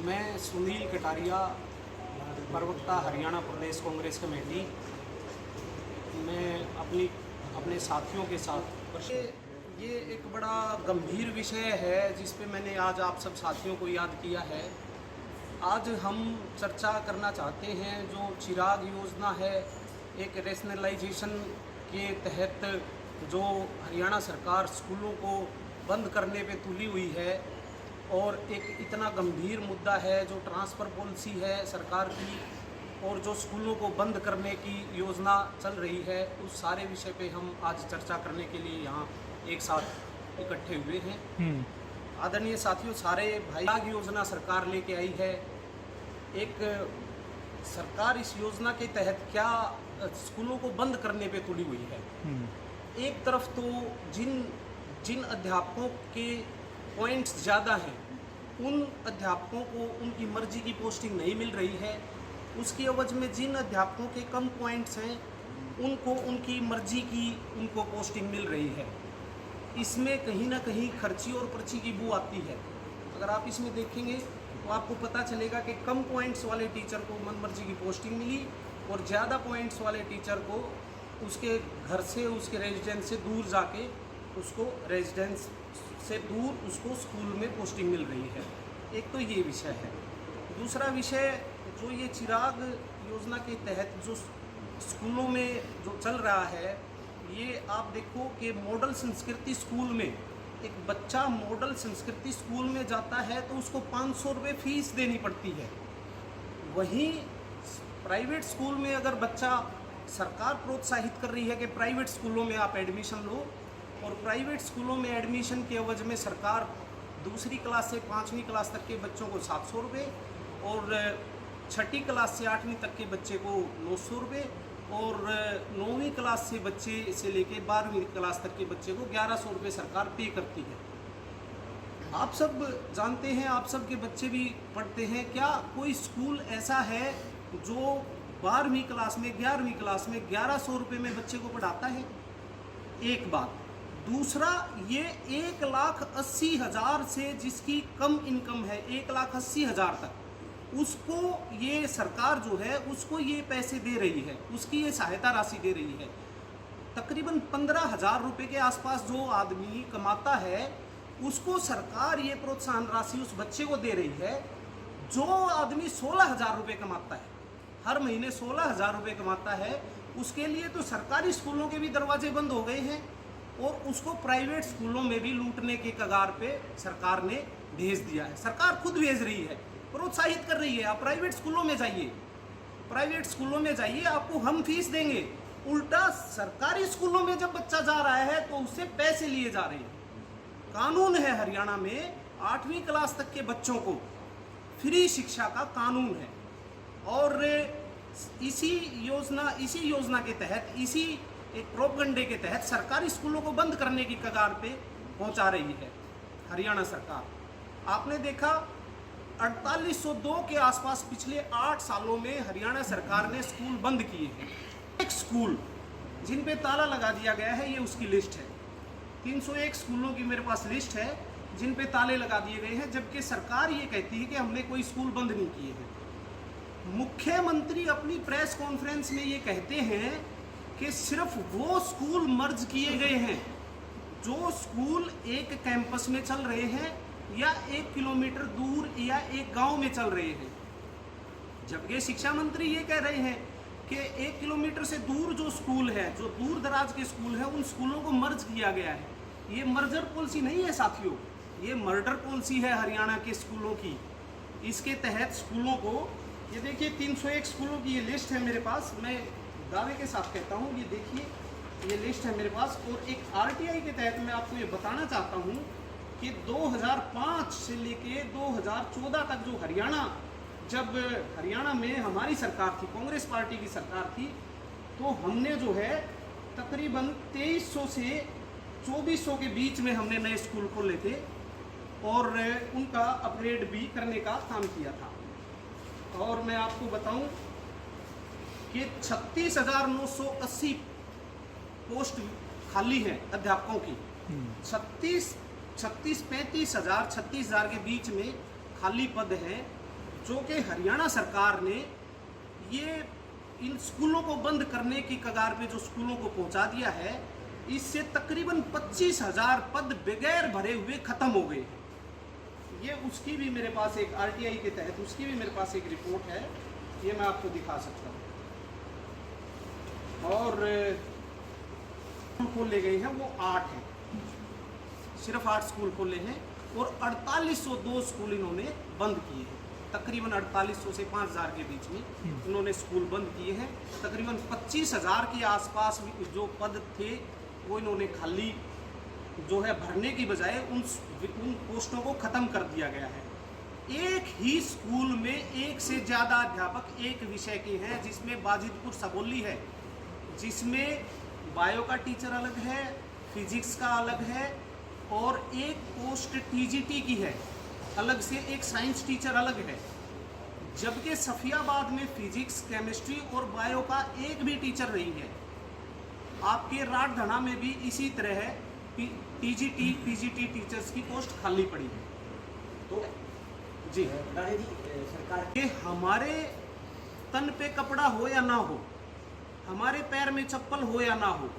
मैं सुनील कटारिया, प्रवक्ता हरियाणा प्रदेश कांग्रेस कमेटी। मैं अपने साथियों के साथ ये एक बड़ा गंभीर विषय है जिस पे मैंने आज आप सब साथियों को याद किया है। आज हम चर्चा करना चाहते हैं जो चिराग योजना है, एक रैशनलाइजेशन के तहत जो हरियाणा सरकार स्कूलों को बंद करने पे तुली हुई है, और एक इतना गंभीर मुद्दा है जो ट्रांसफ़र पॉलिसी है सरकार की, और जो स्कूलों को बंद करने की योजना चल रही है, उस सारे विषय पे हम आज चर्चा करने के लिए यहाँ एक साथ इकट्ठे हुए हैं। आदरणीय साथियों, सारे भाई योजना सरकार लेके आई है। एक सरकार इस योजना के तहत क्या स्कूलों को बंद करने पे तुली हुई है। एक तरफ तो जिन अध्यापकों के पॉइंट्स ज़्यादा हैं, उन अध्यापकों को उनकी मर्जी की पोस्टिंग नहीं मिल रही है। उसकी एवज में जिन अध्यापकों के कम पॉइंट्स हैं, उनको उनकी मर्जी की उनको पोस्टिंग मिल रही है। इसमें कहीं ना कहीं खर्ची और पर्ची की बू आती है। अगर आप इसमें देखेंगे तो आपको पता चलेगा कि कम पॉइंट्स वाले टीचर को मनमर्जी की पोस्टिंग मिली, और ज़्यादा पॉइंट्स वाले टीचर को उसके घर से, उसके रेजिडेंस से दूर जाके उसको रेजिडेंस से दूर उसको स्कूल में पोस्टिंग मिल रही है। एक तो ये विषय है। दूसरा विषय जो ये चिराग योजना के तहत जो स्कूलों में जो चल रहा है, ये आप देखो कि मॉडल संस्कृति स्कूल में एक बच्चा मॉडल संस्कृति स्कूल में जाता है तो उसको 500 रुपये फीस देनी पड़ती है। वहीं प्राइवेट स्कूल में अगर बच्चा, सरकार प्रोत्साहित कर रही है कि प्राइवेट स्कूलों में आप एडमिशन लो, और प्राइवेट स्कूलों में एडमिशन के एवज में सरकार दूसरी क्लास से 5वीं क्लास तक के बच्चों को 700 रुपये, और 6ठी क्लास से 8वीं तक के बच्चे को 900 रुपये, और 9वीं क्लास से बच्चे से लेके 12वीं क्लास तक के बच्चे को 1100 रुपये सरकार पे करती है। आप सब जानते हैं, आप सब के बच्चे भी पढ़ते हैं। क्या कोई स्कूल ऐसा है जो 12वीं क्लास में, 11वीं क्लास में 1100 रुपये में बच्चे को पढ़ाता है? एक बात। दूसरा, ये 1,80,000 से जिसकी कम इनकम है, 1,80,000 तक, उसको ये सरकार जो है उसको ये पैसे दे रही है, उसकी ये सहायता राशि दे रही है। तकरीबन 15,000 रुपये के आसपास जो आदमी कमाता है, उसको सरकार ये प्रोत्साहन राशि उस बच्चे को दे रही है। जो आदमी 16,000 रुपये कमाता है, हर महीने 16,000 रुपये कमाता है, उसके लिए तो सरकारी स्कूलों के भी दरवाजे बंद हो गए हैं, और उसको प्राइवेट स्कूलों में भी लूटने के कगार पे सरकार ने भेज दिया है। सरकार खुद भेज रही है, प्रोत्साहित कर रही है, आप प्राइवेट स्कूलों में जाइए, प्राइवेट स्कूलों में जाइए, आपको हम फीस देंगे। उल्टा सरकारी स्कूलों में जब बच्चा जा रहा है तो उससे पैसे लिए जा रहे हैं। कानून है हरियाणा में, 8वीं क्लास तक के बच्चों को फ्री शिक्षा का कानून है, और इसी योजना के तहत, इसी एक प्रोपगंडे के तहत सरकारी स्कूलों को बंद करने की कगार पे पहुंचा रही है हरियाणा सरकार। आपने देखा 4802 के आसपास पिछले 8 सालों में हरियाणा सरकार ने स्कूल बंद किए हैं। एक स्कूल जिन पे ताला लगा दिया गया है, ये उसकी लिस्ट है। 301 स्कूलों की मेरे पास लिस्ट है जिन पे ताले लगा दिए गए हैं, जबकि सरकार ये कहती है कि हमने कोई स्कूल बंद नहीं किए हैं। मुख्यमंत्री अपनी प्रेस कॉन्फ्रेंस में ये कहते हैं कि सिर्फ वो स्कूल मर्ज किए गए हैं जो स्कूल एक कैंपस में चल रहे हैं, या 1 किलोमीटर दूर या एक गांव में चल रहे हैं। जबकि शिक्षा मंत्री ये कह रहे हैं कि 1 किलोमीटर से दूर जो स्कूल है, जो दूर दराज के स्कूल हैं, उन स्कूलों को मर्ज किया गया है। ये मर्जर पॉलिसी नहीं है साथियों, ये मर्डर पॉलिसी है हरियाणा के स्कूलों की। इसके तहत स्कूलों को, ये देखिए 301 स्कूलों की ये लिस्ट है मेरे पास, मैं दावे के साथ कहता हूँ, ये देखिए ये लिस्ट है मेरे पास। और एक आरटीआई के तहत मैं आपको ये बताना चाहता हूँ कि 2005 से लेके 2014 तक जो जब हरियाणा में हमारी सरकार थी, कांग्रेस पार्टी की सरकार थी, तो हमने जो है तकरीबन 2300 से 2400 के बीच में हमने नए स्कूल खोले थे, और उनका अपग्रेड भी करने का काम किया था। और मैं आपको बताऊं कि 36,980 पोस्ट खाली है अध्यापकों की। 36-35 हज़ार 36,000 के बीच में खाली पद हैं, जो कि हरियाणा सरकार ने ये इन स्कूलों को बंद करने की कगार पे जो स्कूलों को पहुंचा दिया है, इससे तकरीबन 25,000 पद बगैर भरे हुए खत्म हो गए। ये उसकी भी मेरे पास एक आरटीआई के तहत उसकी भी मेरे पास एक रिपोर्ट है, ये मैं आपको दिखा सकता हूँ। और खोले गए हैं वो 8 हैं, सिर्फ 8 स्कूल खोले हैं और 4802 स्कूल इन्होंने बंद किए हैं। तकरीबन 4800 से 5000 के बीच में इन्होंने स्कूल बंद किए हैं। तकरीबन 25,000 के आसपास जो पद थे वो इन्होंने खाली जो है भरने की बजाय उन पोस्टों को ख़त्म कर दिया गया है। एक ही स्कूल में एक से ज़्यादा अध्यापक एक विषय के हैं, जिसमें बाजिदपुर सबोली है, जिसमें बायो का टीचर अलग है, फिजिक्स का अलग है और एक पोस्ट टीजीटी की है अलग से, एक साइंस टीचर अलग है। जबकि सफियाबाद में फिजिक्स, केमिस्ट्री और बायो का एक भी टीचर नहीं है। आपके राठधना में भी इसी तरह है, टीजीटी पीजीटी टीचर्स की पोस्ट खाली पड़ी है। तो जी सरकार के हमारे तन पे कपड़ा हो या ना हो, हमारे पैर में चप्पल हो या ना हो,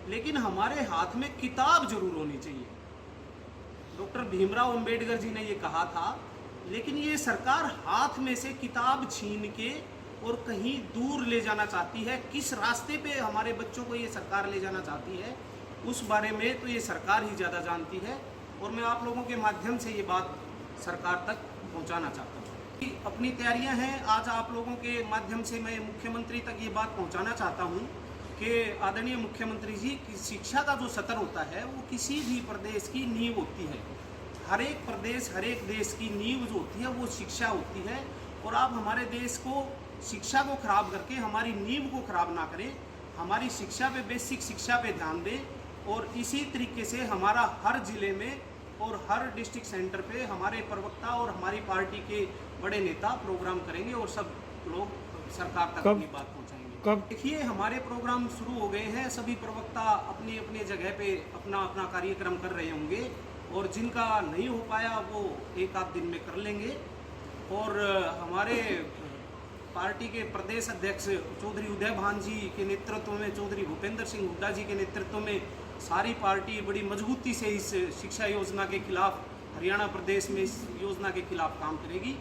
लेकिन हमारे हाथ में किताब जरूर होनी चाहिए। डॉक्टर भीमराव अंबेडकर जी ने ये कहा था, लेकिन ये सरकार हाथ में से किताब छीन के और कहीं दूर ले जाना चाहती है। किस रास्ते पे हमारे बच्चों को ये सरकार ले जाना चाहती है, उस बारे में तो ये सरकार ही ज़्यादा जानती है। और मैं आप लोगों के माध्यम से ये बात सरकार तक पहुंचाना चाहता हूँ। अपनी तैयारियां हैं, आज आप लोगों के माध्यम से मैं मुख्यमंत्री तक ये बात पहुंचाना चाहता हूँ कि आदरणीय मुख्यमंत्री जी, की शिक्षा का जो स्तर होता है वो किसी भी प्रदेश की नींव होती है। हर एक प्रदेश, हर एक देश की नींव जो होती है वो शिक्षा होती है। और आप हमारे देश को, शिक्षा को खराब करके हमारी नींव को खराब ना करें, हमारी शिक्षा पे, बेसिक शिक्षा पे ध्यान दें। और इसी तरीके से हमारा हर ज़िले में और हर डिस्ट्रिक्ट सेंटर पे हमारे प्रवक्ता और हमारी पार्टी के बड़े नेता प्रोग्राम करेंगे और सब लोग सरकार तक अपनी बात पहुंचाएंगे। कब देखिए, हमारे प्रोग्राम शुरू हो गए हैं, सभी प्रवक्ता अपनी अपनी जगह पे अपना अपना कार्यक्रम कर रहे होंगे और जिनका नहीं हो पाया वो एक आध दिन में कर लेंगे। और हमारे पार्टी के प्रदेश अध्यक्ष चौधरी उदय भान जी के नेतृत्व में, चौधरी भूपेंद्र सिंह हुड्डा जी के नेतृत्व में सारी पार्टी बड़ी मजबूती से इस शिक्षा योजना के खिलाफ, हरियाणा प्रदेश में इस योजना के खिलाफ काम करेगी।